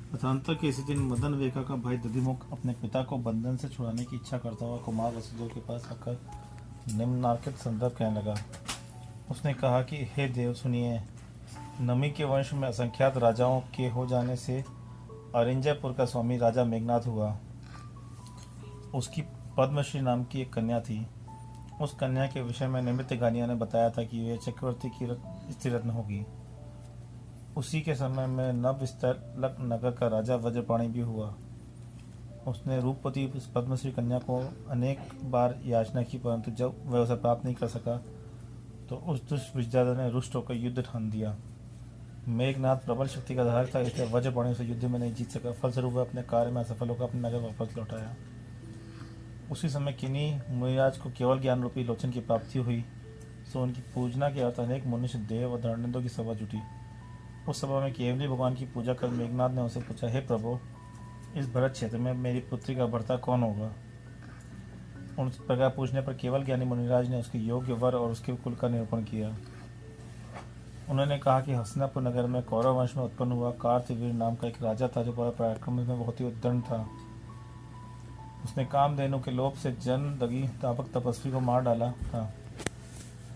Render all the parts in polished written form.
अथान्तर के इसी दिन मदन वेका का भाई दधिमुख अपने पिता को बंधन से छुड़ाने की इच्छा करता हुआ कुमार वसुदेव के पास आकर निम्नलिखित संदर्भ कहने लगा। उसने कहा कि हे देव सुनिए, नमी के वंश में असंख्यात राजाओं के हो जाने से अरिंजयपुर का स्वामी राजा मेघनाथ हुआ। उसकी पद्मश्री नाम की एक कन्या थी। उस कन्या के विषय में नृत्यगानिया ने बताया था कि वे चक्रवर्ती की स्त्री रत्न होगी। उसी के समय में नवविस्तरक नगर का राजा वज्रपाणी भी हुआ। उसने रूपवती पद्मश्री कन्या को अनेक बार याचना की, परंतु जब वह उसे प्राप्त नहीं कर सका तो उस दुष्ट विजयदाता ने रुष्ट होकर युद्ध ठान दिया। मेघनाथ प्रबल शक्ति का धारक था, इसलिए वज्रपाणी उसे युद्ध में नहीं जीत सका। फलस्वरूप वह अपने कार्य में असफल होकर अपने नगर वापस लौट आया। उसी समय किन्हीं मुनिराज को केवल ज्ञान रूपी लोचन की प्राप्ति हुई, सो उनकी पूजना के अर्थ अनेक मनुष्य देव और धर्मेंद्रों की सभा जुटी। उस सभा में केवली भगवान की पूजा कर मेघनाथ ने उसे पूछा, हे प्रभु, इस भरत क्षेत्र में मेरी पुत्री का भर्ता कौन होगा? उन प्रकार पूछने पर केवल ज्ञानी मुनिराज ने उसके योग्य वर और उसके कुल का निरूपण किया। उन्होंने कहा कि हस्तिनापुर नगर में कौरव वंश में उत्पन्न हुआ कार्तवीर नाम का एक राजा था, जो पराक्रम में बहुत ही उद्दंड था। उसने कामधेनु के लोभ से जन दगी तापक तपस्वी को मार डाला था।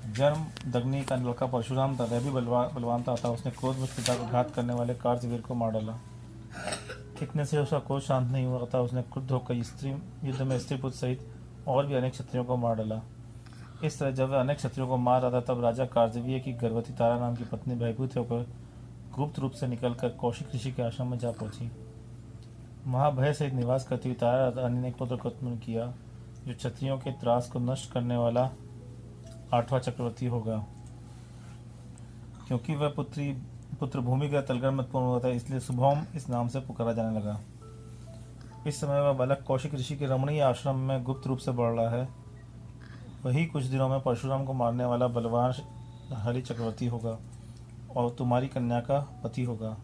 जन्म दग्नि का लड़का परशुराम था, वह भी बलवान था। उसने क्रोधवश पिता को घात करने वाले कार्तवीर को मार डाला। इतने से उसका क्रोध शांत नहीं हुआ था। उसने क्रुद्ध होकर स्त्री युद्ध में स्त्री पुत्र सहित और भी अनेक क्षत्रियों को मार डाला। इस तरह जब वह अनेक क्षत्रियों को मार रहा था, तब राजा कार्तवीर्य की गर्भवती तारा नाम की पत्नी भयभीत होकर गुप्त रूप से निकलकर कौशिक ऋषि के आश्रम में जा पहुंची। वहां भय सहित निवास करती हुई तारा रानी ने एक पुत्र को उत्पन्न किया, जो क्षत्रियों के त्रास को नष्ट करने वाला 8वां चक्रवर्ती होगा। क्योंकि वह पुत्र भूमिगत तलगर में उत्पन्न हुआ था, इसलिए शुभौम इस नाम से पुकारा जाने लगा। इस समय वह बालक कौशिक ऋषि के रमणीय आश्रम में गुप्त रूप से बढ़ रहा है। वही कुछ दिनों में परशुराम को मारने वाला बलवान हरि चक्रवर्ती होगा और तुम्हारी कन्या का पति होगा।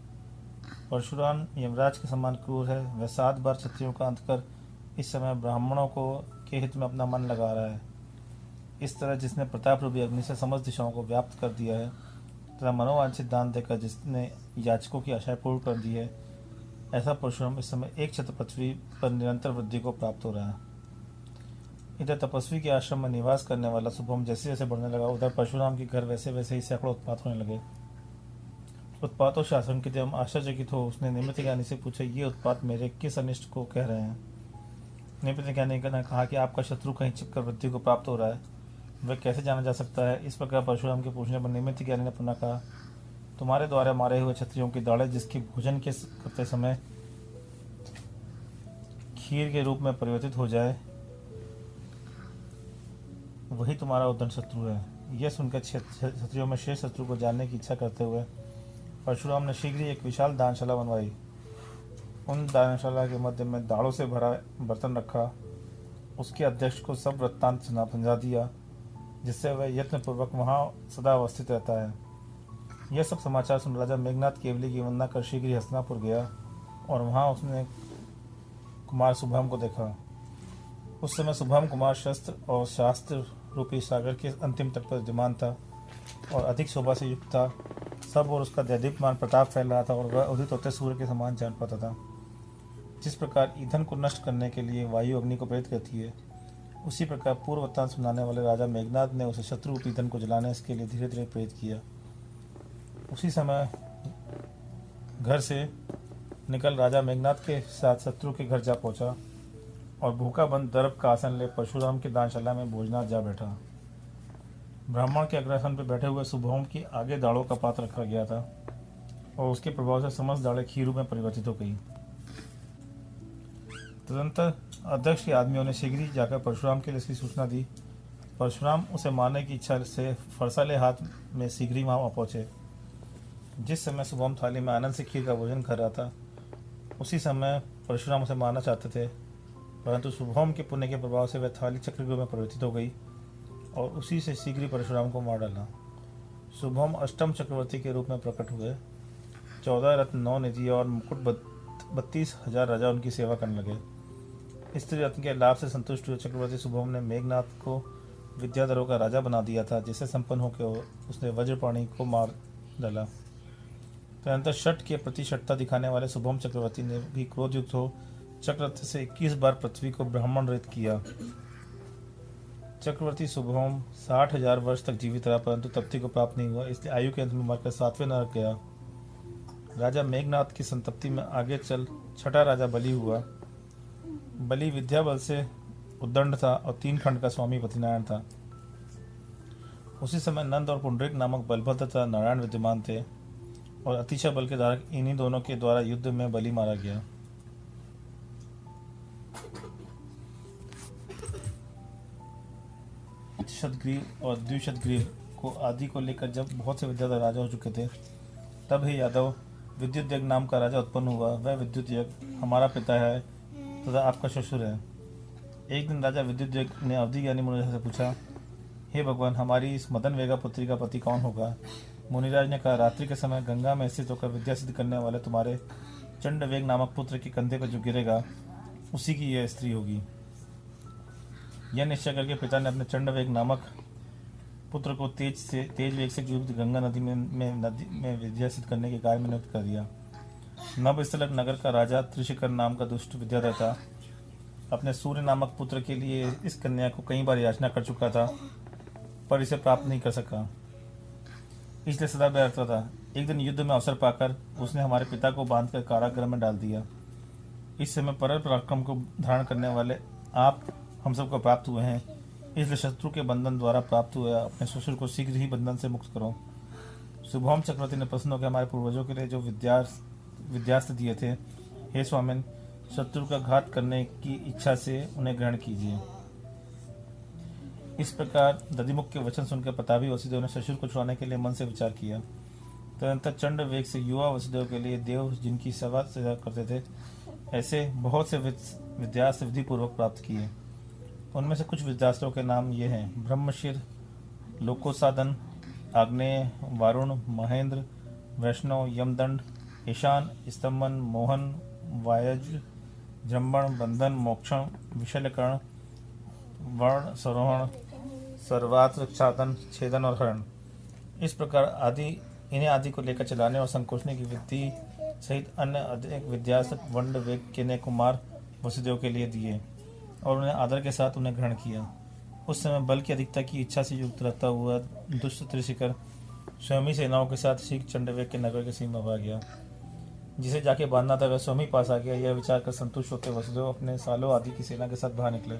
परशुराम यमराज के समान क्रूर है। वह 7 बार क्षत्रियों का अंत कर इस समय ब्राह्मणों को के हित में अपना मन लगा रहा है। इस तरह जिसने प्रताप रूपी अग्नि से समस्त दिशाओं को व्याप्त कर दिया है तथा मनोवांछित दान देकर जिसने याचकों की आशाएं पूर्ण कर दी है, ऐसा परशुराम इस समय एक छत्र पृथ्वी पर निरंतर वृद्धि को प्राप्त हो रहा है। इधर तपस्वी के आश्रम में निवास करने वाला शुभम जैसे जैसे बढ़ने लगा, उधर परशुराम के घर वैसे वैसे ही सैकड़ों उत्पात होने लगे। उत्पातों से आशंकित एवं आश्चर्यचकित हो उसने निमित्त ज्ञानी से पूछा, ये उत्पात मेरे किस अनिष्ट को कह रहे हैं? निमित्त ज्ञानी ने कहा कि आपका शत्रु कहीं छिपकर वृद्धि को प्राप्त हो रहा है, वह कैसे जाना जा सकता है? इस प्रकार परशुराम के पूछने पर निमित्त ज्ञानी ने पुनः कहा, तुम्हारे द्वारा मारे हुए क्षत्रियों की दाढ़ें जिसकी भोजन के करते समय खीर के रूप में परिवर्तित हो जाए, वही तुम्हारा उद्दंड शत्रु है। यह सुनकर क्षत्रियों में शेष शत्रु को जानने की इच्छा करते हुए परशुराम ने शीघ्र ही एक विशाल दानशाला बनवाई। उन दानशाला के मध्य में दाढ़ों से भरा बर्तन रखा। उसके अध्यक्ष को सब वृत्तांत समझा दिया, जिससे वह यत्नपूर्वक वहाँ सदा अवस्थित रहता है। यह सब समाचार सुन राजा मेघनाथ केवली की वंदना कर शीघ्र ही हस्तिनापुर गया और वहाँ उसने कुमार शुभम को देखा। उस समय शुभम कुमार शस्त्र और शास्त्र रूपी सागर के अंतिम तट पर विद्यमान था और अधिक शोभा से युक्त था। सब और उसका दैदीप्यमान प्रताप फैल रहा था और वह उदित होते सूर्य के समान जान पाता था। जिस प्रकार ईंधन को नष्ट करने के लिए वायु अग्नि को प्रेरित करती है, उसी प्रकार पूर्व वृत्तांत सुनाने वाले राजा मेघनाथ ने उसे शत्रु रूपी ईंधन को जलाने के लिए धीरे धीरे प्रेरित किया। उसी समय घर से निकल राजा मेघनाथ के साथ शत्रु के घर जा पहुंचा और भूखा बंद दर्भ का आसन ले परशुराम की दानशाला में भोजनार्थ जा बैठा। ब्राह्मण के अग्रासन पर बैठे हुए शुभम की आगे दाढ़ों का पात्र रखा गया था और उसके प्रभाव से समस्त दाढ़ें खीरू में परिवर्तित हो गई। तदंतर अध्यक्ष के आदमियों ने शीघ्र ही जाकर परशुराम के लिए इसकी सूचना दी। परशुराम उसे मारने की इच्छा से फरसाले हाथ में शीघ्र ही वहाँ पहुँचे। जिस समय शुभम थाली में आनंद से खीर का भोजन कर रहा था, उसी समय परशुराम उसे मारना चाहते थे, परंतु शुभम के पुण्य के प्रभाव से वह थाली चक्रव्यूह में परिवर्तित हो गई और उसी से शीघ्र ही परशुराम को मार डाला। शुभम अष्टम चक्रवर्ती के रूप में प्रकट हुए। 14 रत्न 9 निधि और मुकुट 32,000 राजा उनकी सेवा करने लगे। स्त्री रत्न के लाभ से संतुष्ट हुए चक्रवर्ती शुभम ने मेघनाथ को विद्याधरों का राजा बना दिया था, जिससे संपन्न होकर उसने वज्रपाणी को मार डाला तदनंतर शठ के प्रति शठता दिखाने वाले शुभम चक्रवर्ती ने भी क्रोधयुक्त हो चक्ररथ से 21 बार पृथ्वी को ब्राह्मण रहित किया। चक्रवर्ती शुभम 60,000 वर्ष तक जीवित रहा, परंतु तप्ति को प्राप्त नहीं हुआ, इसलिए आयु के अंत में मरकर 7वें नरक गया। राजा मेघनाथ की संतप्ति में आगे चल छठा राजा बलि हुआ। बलि विद्या बल से उद्दंड था और 3 खंड का स्वामी पतिनारायण था। उसी समय नंद और पुंडरीक नामक बलभद्र तथा नारायण विद्यमान थे और अतिशय बल के धारक इन्हीं दोनों के द्वारा युद्ध में बलि मारा गया। शतग्रीव और द्विशतग्रीव को आदि को लेकर जब बहुत से विद्याधर राजा हो चुके थे, तब ही यादव विद्युत नाम का राजा उत्पन्न हुआ। वह विद्युत हमारा पिता है तथा आपका ससुर है। एक दिन राजा विद्युत ने अवधि ज्ञानी मुनिराज से पूछा, हे भगवान, हमारी इस मदन वेगा पुत्री का पति कौन होगा? मुनिराज ने कहा, रात्रि के समय गंगा में स्थित होकर विद्या सिद्ध करने वाले तुम्हारे चंडवेग नामक पुत्र के कंधे पर जो गिरेगा, उसी की यह स्त्री होगी। यह निश्चय करके पिता ने अपने चंडवेग नामक पुत्र को तेज वेग से युक्त गंगा नदी में विद्या सिद्ध करने के कार्य में नियुक्त कर दिया। नभस्थलक नगर का राजा त्रिशिकर नाम का दुष्ट विद्याधर था। अपने सूर्य नामक पुत्र के लिए इस कन्या को कई बार याचना कर चुका था, पर इसे प्राप्त नहीं कर सका, इसलिए सदा व्यर्थ था। एक दिन युद्ध में अवसर पाकर उसने हमारे पिता को बांधकर कारागृह में डाल दिया। इस समय परल पराक्रम को धारण करने वाले आप हम सबको प्राप्त हुए हैं, इसलिए शत्रु के बंधन द्वारा प्राप्त हुए अपने ससुर को शीघ्र ही बंधन से मुक्त करो। शुभम चक्रवर्ती ने प्रश्न होकर हमारे पूर्वजों के लिए जो विद्यास्त्र दिए थे, हे स्वामिन, शत्रु का घात करने की इच्छा से उन्हें ग्रहण कीजिए। इस प्रकार दधिमुख के वचन सुनकर प्रतापी वसुदेव ने ससुर को छुड़ाने के लिए मन से विचार किया। तदनंतर चंड वेग से युवा वसुदेव के लिए देव जिनकी सेवा करते थे, ऐसे बहुत से विद्यास्त्र विधि पूर्वक प्राप्त किए। उनमें से कुछ विद्यास्त्रों के नाम ये हैं: ब्रह्मशिर, लोकोसादन, आग्नेय, वारुण, महेंद्र, वैष्णव, यमदंड, ईशान, स्तंभन, मोहन, वायज, जम्बण, बंधन, मोक्षण, विशल्यकरण, वर्ण, सरोहण, सर्वात्रच्छादन, छेदन और हरण। इस प्रकार इन्हें आदि को लेकर चलाने और संकोचने की विधि सहित अन्य अनेक विद्यास्त्र वंड वेग के ने कुमार वसुदेव के लिए दिए और उन्हें आदर के साथ उन्हें ग्रहण किया। उस समय बल की अधिकता की इच्छा से युक्त रहता हुआ दुष्ट त्रिशिकर स्वयं सेनाओं के साथ शीघ्र चंडवेग के नगर के सीमा में आ गया। जिसे जाके बांधना था वह स्वयं ही पास आ गया। यह विचार कर संतुष्ट होते वसुदेव अपने सालों आदि की सेना के साथ बाहर निकले।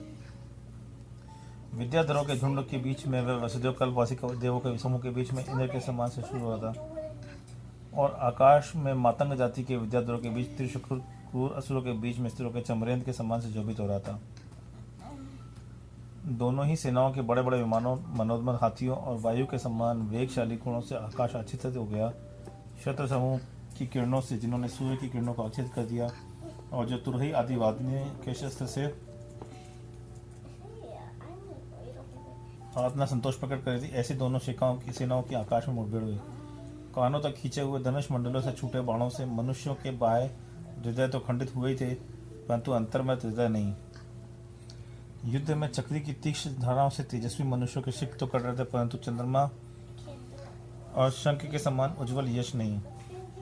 विद्याधरों के झुंड के बीच में वह वसुदेव कल्पवासी देवों के समूह के बीच में इंद्र के समान से शुरू हुआ था और आकाश में मातंग जाति के विद्याधरों के बीच त्रिशक्र क्रूर असुरों के बीच में स्त्रियों के चमरेंद्र के समान से शोभित हो रहा था। दोनों ही सेनाओं के बड़े बड़े विमानों, मनोदमन हाथियों और वायु के समान वेगशाली घोड़ों से आकाश आच्छादित हो गया। शत्रु समूह की किरणों से, जिन्होंने सूर्य की किरणों को आच्छादित कर दिया और जो तुरही आदि वादिनी के शस्त्र से अपना संतोष प्रकट कर रही थी, ऐसी दोनों सेनाओं की आकाश में मुठभेड़ हुई। कानों तक खींचे हुए धनुष मंडलों से छूटे बाणों से मनुष्यों के बाह्य हृदय तो खंडित हुए ही थे, परंतु अंतर में हृदय नहीं। युद्ध में चक्री की तीक्ष्ण धाराओं से तेजस्वी मनुष्यों के शिख तो कट रहे थे, परंतु चंद्रमा और शंख के समान उज्जवल यश नहीं।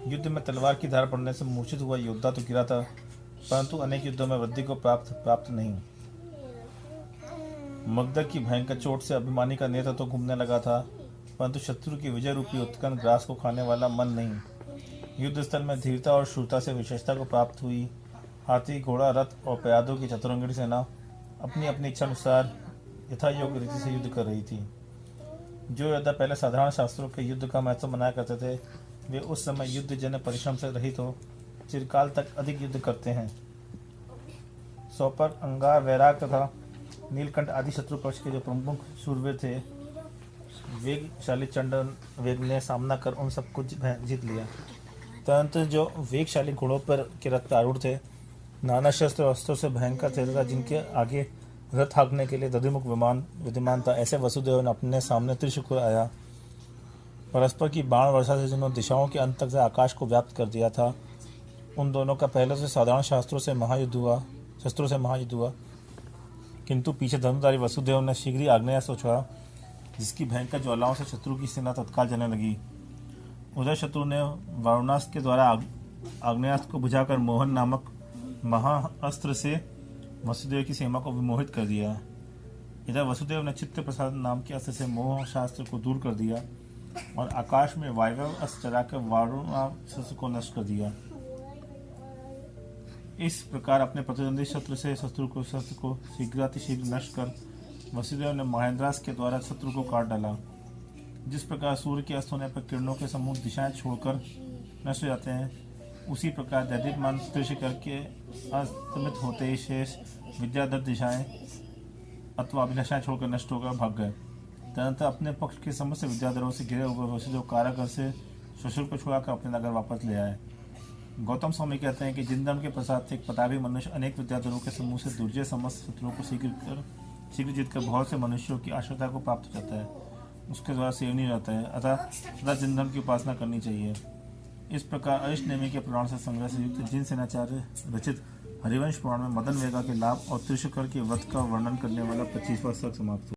युद्ध में तलवार की धार पड़ने से मूर्छित हुआ योद्धा तो गिरा था, परंतु अनेक युद्धों में वृद्धि को प्राप्त नहीं। मगध की भयंकर चोट से अभिमानी का नेत्र तो घूमने लगा था, परंतु शत्रु की विजय रूपी उत्कन ग्रास को खाने वाला मन नहीं। युद्ध स्थल में धीरता और शूरता से विशेषता को प्राप्त हुई। हाथी, घोड़ा, रथ और प्यादों की चतुरंगिणी सेना अपनी अपनी इच्छा अनुसार यथा योग्य रीति से युद्ध कर रही थी। जो योद्धा पहले साधारण शास्त्रों के युद्ध का महत्व मनाया करते थे, वे उस समय युद्ध जन्य परिश्रम से रहित हो चिरकाल तक अधिक युद्ध करते हैं। सौपर, अंगार, वैराग तथा नीलकंठ आदि शत्रु पक्ष के जो प्रमुख शूरवीर थे, वेगशाली चंड वेग ने सामना कर उन सबको जीत लिया। तदनंतर जो वेगशाली घोड़ों पर के रथ आरूढ़ थे, नाना शस्त्र अस्त्रों से भयंकर थे तथा जिनके आगे रथ हाँकने के लिए दधिमुख विद्यमान था, ऐसे वसुदेव ने अपने सामने त्रिशक्र आया। परस्पर की बाण वर्षा से जिन्होंने दिशाओं के अंत तक से आकाश को व्याप्त कर दिया था, उन दोनों का पहले से साधारण शस्त्रों से महायुद्ध हुआ, किंतु पीछे धनुधारी वसुदेव ने शीघ्र ही आग्नेयास्त्र छोड़ा, जिसकी भयंकर ज्वालाओं से शत्रु की सेना तत्काल जलने लगी। उधर शत्रु ने वारुणास्त्र के द्वारा आग्नेयास्त्र को बुझाकर मोहन नामक महाअस्त्र से वसुदेव की सीमा को विमोहित कर दिया। इधर वसुदेव ने चित्त प्रसाद नाम के अस्त्र से मोह शास्त्र को दूर कर दिया और आकाश में वायव्य अस्त्र चलाकर वारुणास्त्र को नष्ट कर दिया। इस प्रकार अपने प्रतिद्वंदी शत्रु को शीघ्र नष्ट कर वसुदेव ने महेंद्रास्त्र के द्वारा शत्रु को काट डाला। जिस प्रकार सूर्य के अस्त होने पर किरणों के समूह दिशाएं छोड़कर नष्ट हो जाते हैं, उसी प्रकार दैदिकमान दृश्य करके अस्तमित होते ही शेष विद्याधर दिशाएं अथवा अभिलाषाएं छोड़कर नष्ट होकर भाग गए। तदनंतर अपने पक्ष के समस्त विद्याधरों से घिरे हुए वसुदेव कारागर से ससुर को छुड़ाकर अपने नगर वापस ले आए। गौतम स्वामी कहते हैं कि जिन धर्म के प्रसाद से एक प्रतापी मनुष्य अनेक विद्याधरों के समूह से दुर्जय समस्त शत्रुओं को शीघ्र जीतकर बहुत से मनुष्यों की आश्रयता को प्राप्त हो जाता है, उसके द्वारा सेवनीय रहता है। अतः सदा जिन धर्म की उपासना करनी चाहिए। इस प्रकार अरिष्ट नेमि के पुराण से संग्रह से युक्त जिन सेनाचार्य रचित हरिवंश पुराण में मदन वेगा के लाभ और त्रिशंकर के वध का वर्णन करने वाला 25वां सर्ग समाप्त हुआ।